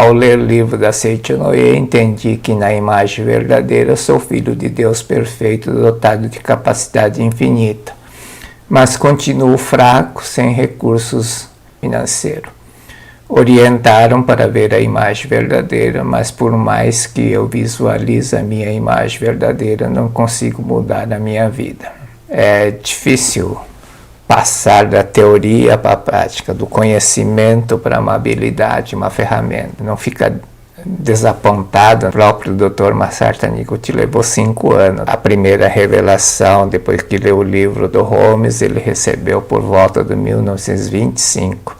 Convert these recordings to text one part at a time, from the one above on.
Ao ler o livro da Seite Noé, entendi que na imagem verdadeira sou filho de Deus perfeito, dotado de capacidade infinita, mas continuo fraco, sem recursos financeiros. Orientaram para ver a imagem verdadeira, mas por mais que eu visualize a minha imagem verdadeira, não consigo mudar a minha vida. É difícil passar da teoria para a prática, do conhecimento para uma habilidade, uma ferramenta. Não fica desapontado. O próprio Dr. Masaru Taniguchi levou 5 anos. A primeira revelação, depois que leu o livro do Holmes, ele recebeu por volta de 1925.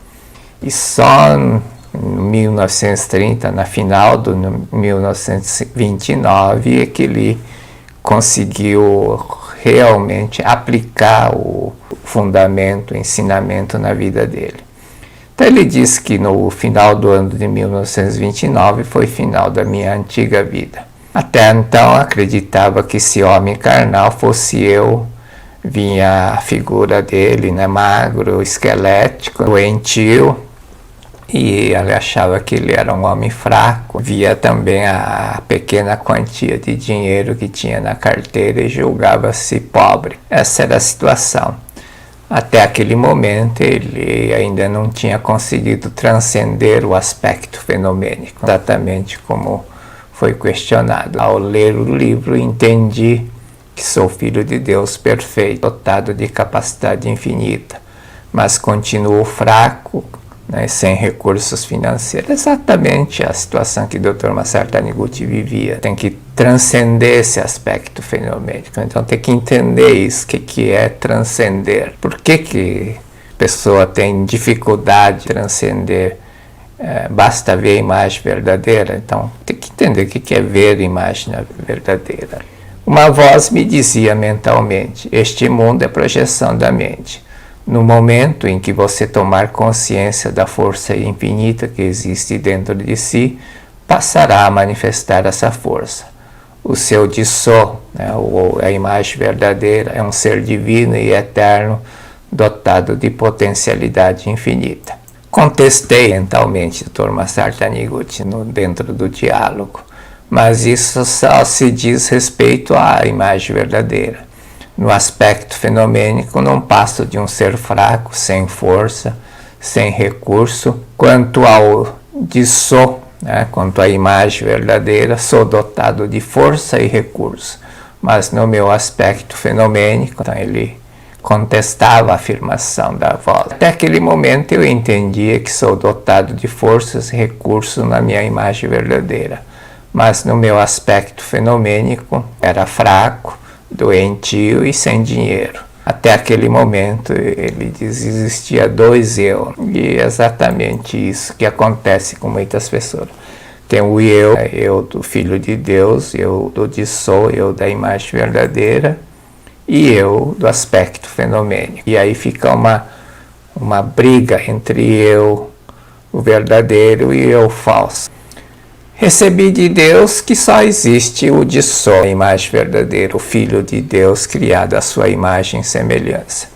E só em 1930, na final de 1929, é que ele conseguiu realmente aplicar o fundamento, o ensinamento na vida dele. Então ele diz que no final do ano de 1929 foi final da minha antiga vida. Até então acreditava que esse homem carnal fosse eu. Vinha a figura dele, né, magro, esquelético, doentio, e ele achava que ele era um homem fraco. Via também a pequena quantia de dinheiro que tinha na carteira e julgava-se pobre. Essa era a situação. Até aquele momento ele ainda não tinha conseguido transcender o aspecto fenomênico, exatamente como foi questionado. Ao ler o livro entendi que sou filho de Deus perfeito, dotado de capacidade infinita, mas continuo fraco, né, sem recursos financeiros. Exatamente a situação que o Dr. Masaru Taniguchi vivia. Tem que transcender esse aspecto fenomênico. Então tem que entender isso, o que é transcender. Por que a pessoa tem dificuldade de transcender? Basta ver a imagem verdadeira. Então tem que entender o que é ver a imagem verdadeira. Uma voz me dizia mentalmente: este mundo é projeção da mente. No momento em que você tomar consciência da força infinita que existe dentro de si, passará a manifestar essa força. O seu Jiso, né, a imagem verdadeira, é um ser divino e eterno, dotado de potencialidade infinita. Contestei mentalmente o Dr. Masaru Taniguchi dentro do diálogo, mas isso só se diz respeito à imagem verdadeira. No aspecto fenomênico, não passo de um ser fraco, sem força, sem recurso. Quanto ao Jiso, né, quanto à imagem verdadeira, sou dotado de força e recurso. Mas no meu aspecto fenomênico, então ele contestava a afirmação da voz. Até aquele momento eu entendia que sou dotado de forças e recursos na minha imagem verdadeira. Mas no meu aspecto fenomênico, era fraco, doentio e sem dinheiro. Até aquele momento, ele diz, existia 2 eu. E é exatamente isso que acontece com muitas pessoas. Tem o eu do Filho de Deus, eu do Jiso, eu da imagem verdadeira, e eu do aspecto fenomênico. E aí fica uma briga entre eu, o verdadeiro, e eu falso. Recebi de Deus que só existe o Jiso, a imagem verdadeira, o Filho de Deus criado à sua imagem e semelhança.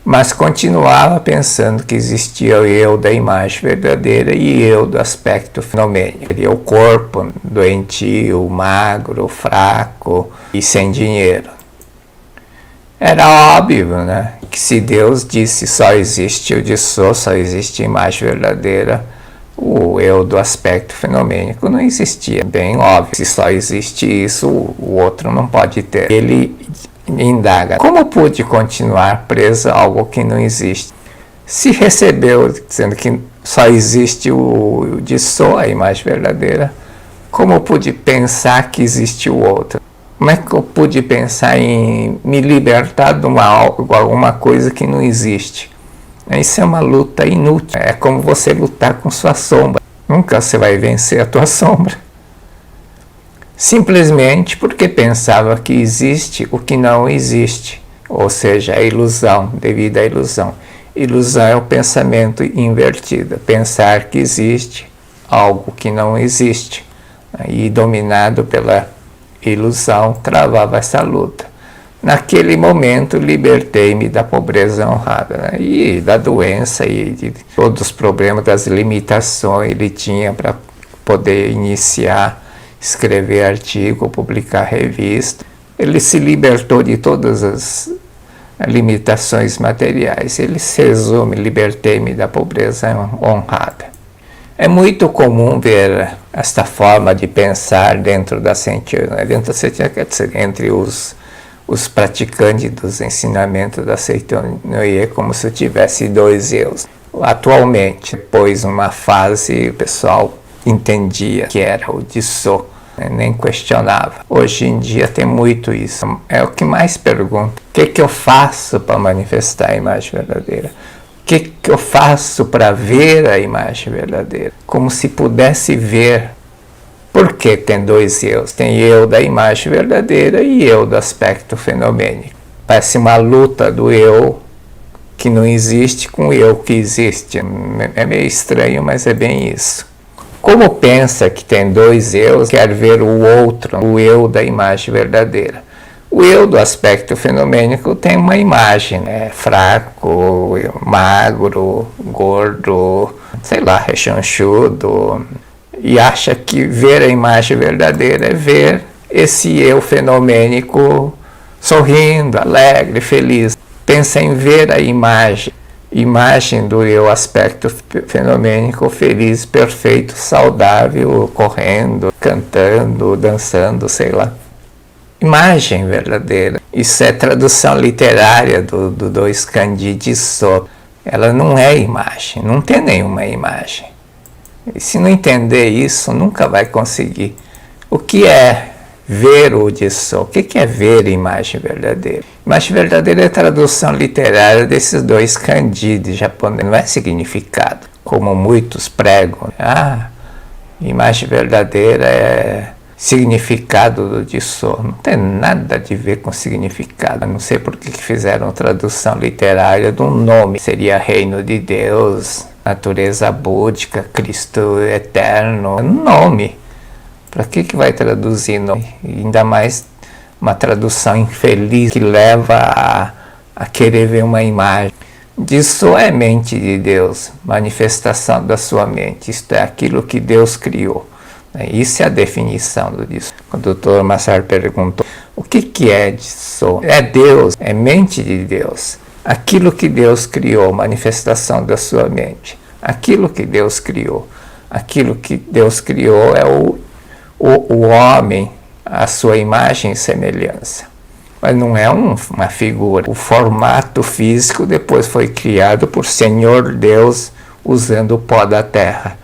Mas continuava pensando que existia o eu da imagem verdadeira e eu do aspecto fenomênico. O corpo doentio, magro, fraco e sem dinheiro. Era óbvio, né, que se Deus disse só existe o Jiso, só existe a imagem verdadeira, o eu do aspecto fenomênico não existia. Bem óbvio, se só existe isso, o outro não pode ter. Ele indaga: como pude continuar preso a algo que não existe? Se recebeu dizendo que só existe o Jiso, a imagem verdadeira, como pude pensar que existe o outro? Como é que eu pude pensar em me libertar de alguma coisa que não existe? Isso é uma luta inútil. É como você lutar com sua sombra. Nunca você vai vencer a tua sombra. Simplesmente porque pensava que existe o que não existe. Ou seja, a ilusão, devido à ilusão. Ilusão é o pensamento invertido. Pensar que existe algo que não existe. E dominado pela ilusão, travava essa luta. Naquele momento, libertei-me da pobreza honrada, né? E da doença e de todos os problemas, das limitações ele tinha para poder iniciar, escrever artigo, publicar revista. Ele se libertou de todas as limitações materiais. Ele se resume: libertei-me da pobreza honrada. É muito comum ver esta forma de pensar dentro da Seitian. Dentro da Seitian, quer dizer, entre os praticantes dos ensinamentos da Seitian Noye, como se tivesse dois eus. Atualmente, depois de uma fase, o pessoal entendia que era o Jisso, nem questionava. Hoje em dia tem muito isso. É o que mais pergunto: o que eu faço para manifestar a imagem verdadeira? O que eu faço para ver a imagem verdadeira? Como se pudesse ver. Por que tem dois eus? Tem eu da imagem verdadeira e eu do aspecto fenomênico. Parece uma luta do eu que não existe com o eu que existe. É meio estranho, mas é bem isso. Como pensa que tem dois eus, quer ver o outro, o eu da imagem verdadeira. O eu do aspecto fenomênico tem uma imagem, né? Fraco, magro, gordo, sei lá, rechonchudo, e acha que ver a imagem verdadeira é ver esse eu fenomênico sorrindo, alegre, feliz. Pensa em ver a imagem do eu aspecto fenomênico feliz, perfeito, saudável, correndo, cantando, dançando, sei lá. Imagem verdadeira. Isso é tradução literária do Skandi Jisso. Ela não é imagem, não tem nenhuma imagem. E se não entender isso, nunca vai conseguir. O que é ver o Jisso? O que é ver imagem verdadeira? Imagem verdadeira é a tradução literária desses dois kanji de japonês, não é significado, como muitos pregam. Imagem verdadeira é significado do Jisso. Não tem nada a ver com significado. Não sei por que fizeram tradução literária de um nome. Seria reino de Deus, natureza búdica, Cristo eterno. Nome. Para que vai traduzir nome? Ainda mais uma tradução infeliz que leva a querer ver uma imagem. Jisso é mente de Deus, manifestação da sua mente. Isto é aquilo que Deus criou. Isso é a definição do Jisso. Quando o Dr. Massar perguntou: o que é Jisso? É Deus, é mente de Deus. Aquilo que Deus criou, manifestação da sua mente. Aquilo que Deus criou. Aquilo que Deus criou é o homem, a sua imagem e semelhança. Mas não é uma figura. O formato físico depois foi criado por Senhor Deus usando o pó da terra.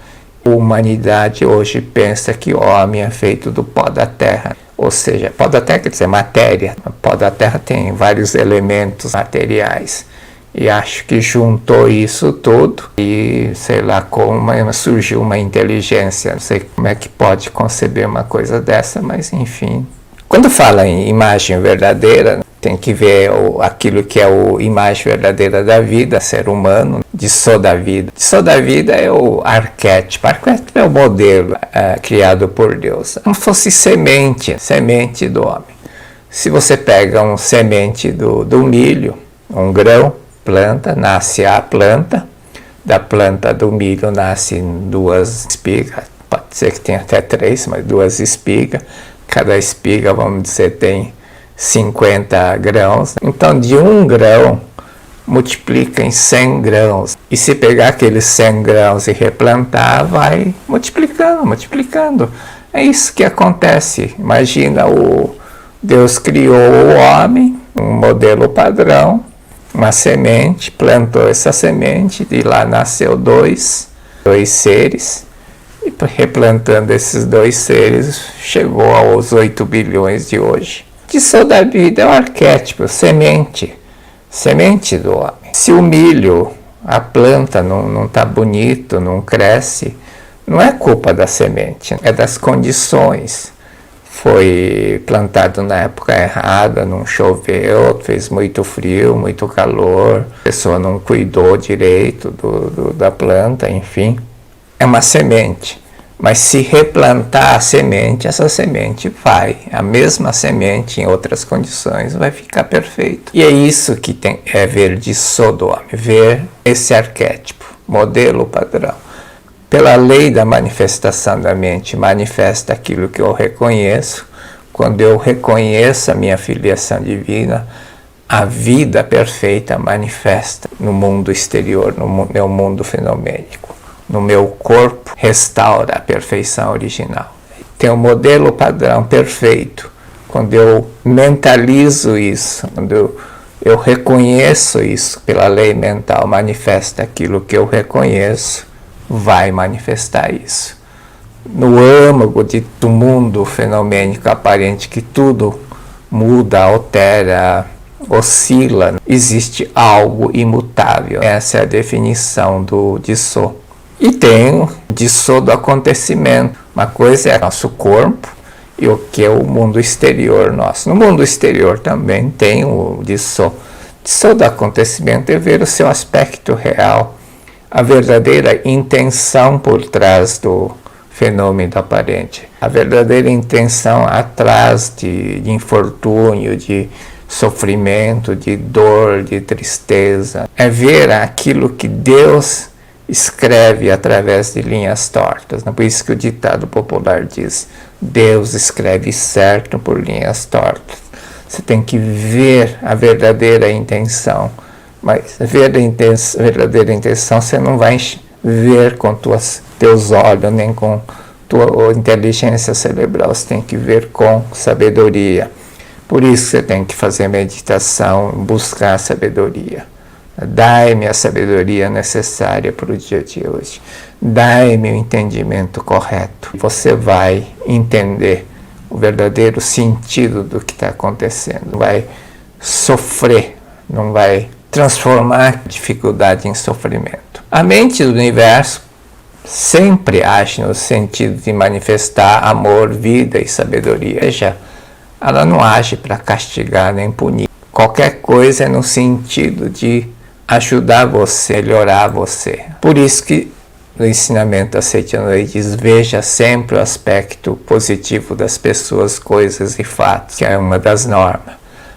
A humanidade hoje pensa que o homem é feito do pó da terra. Ou seja, pó da terra quer dizer matéria. O pó da terra tem vários elementos materiais. E acho que juntou isso tudo e, sei lá, como surgiu uma inteligência. Não sei como é que pode conceber uma coisa dessa, mas enfim. Quando fala em imagem verdadeira, tem que ver aquilo que é a imagem verdadeira da vida, ser humano, Jisso da vida. Jisso da vida é o arquétipo. Arquétipo é o modelo criado por Deus. Como se fosse semente do homem. Se você pega uma semente do milho, um grão, planta, nasce a planta. Da planta do milho nascem duas espigas. Pode ser que tenha até três, mas duas espigas. Cada espiga, vamos dizer, tem 50 grãos. Então, de um grão, multiplica em 100 grãos. E se pegar aqueles 100 grãos e replantar, vai multiplicando. É isso que acontece. Imagina, Deus criou o homem, um modelo padrão, uma semente, plantou essa semente, de lá nasceu dois seres. E replantando esses dois seres, chegou aos 8 bilhões de hoje. Jisso da vida é o arquétipo, semente do homem. Se o milho, a planta não está bonito, não cresce, não é culpa da semente, é das condições. Foi plantado na época errada, não choveu, fez muito frio, muito calor, a pessoa não cuidou direito da planta, enfim. É uma semente, mas se replantar a semente, essa semente a mesma semente em outras condições vai ficar perfeito. E é isso que é ver Jisso do homem, ver esse arquétipo, modelo padrão. pela lei da manifestação da mente, manifesta aquilo que eu reconheço. Quando eu reconheço a minha filiação divina, a vida perfeita manifesta no mundo exterior, no meu mundo fenomênico. No meu corpo, restaura a perfeição original. Tem um modelo padrão perfeito. Quando eu mentalizo isso, quando eu reconheço isso pela lei mental, manifesta aquilo que eu reconheço, vai manifestar isso. No âmago do mundo fenomênico aparente, que tudo muda, altera, oscila, existe algo imutável. Essa é a definição do Dissô. E tem o Dissô do acontecimento. Uma coisa é nosso corpo e o que é o mundo exterior nosso. No mundo exterior também tem o Dissô. Dissô do acontecimento é ver o seu aspecto real, a verdadeira intenção por trás do fenômeno aparente, a verdadeira intenção atrás de infortúnio, de sofrimento, de dor, de tristeza. É ver aquilo que Deus escreve através de linhas tortas. Por isso que o ditado popular diz: Deus escreve certo por linhas tortas. Você tem que ver a verdadeira intenção. Mas ver a verdadeira intenção você não vai ver com teus olhos, nem com tua inteligência cerebral. Você tem que ver com sabedoria. Por isso você tem que fazer meditação, buscar a sabedoria. Dai-me a sabedoria necessária para o dia de hoje. Dai-me o entendimento correto. Você vai entender o verdadeiro sentido do que está acontecendo. Vai sofrer, não vai transformar dificuldade em sofrimento. A mente do universo sempre age no sentido de manifestar amor, vida e sabedoria. Veja, ela não age para castigar nem punir. Qualquer coisa é no sentido de ajudar você, melhorar você. Por isso que no ensinamento da Seitianoye diz: veja sempre o aspecto positivo das pessoas, coisas e fatos, que é uma das normas.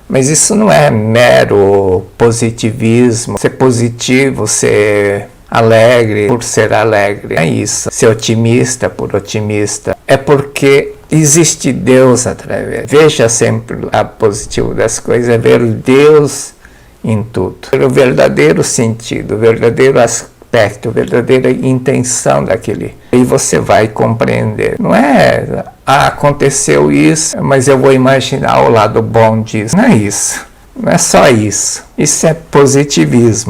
Mas isso não é mero positivismo, ser positivo, ser alegre por ser alegre. É isso. Ser otimista por otimista. É porque existe Deus através. Veja sempre o positivo das coisas, é ver Deus em tudo. O verdadeiro sentido, o verdadeiro aspecto, a verdadeira intenção daquele. E você vai compreender. Não é, aconteceu isso, mas eu vou imaginar o lado bom disso. Não é isso. Não é só isso. Isso é positivismo.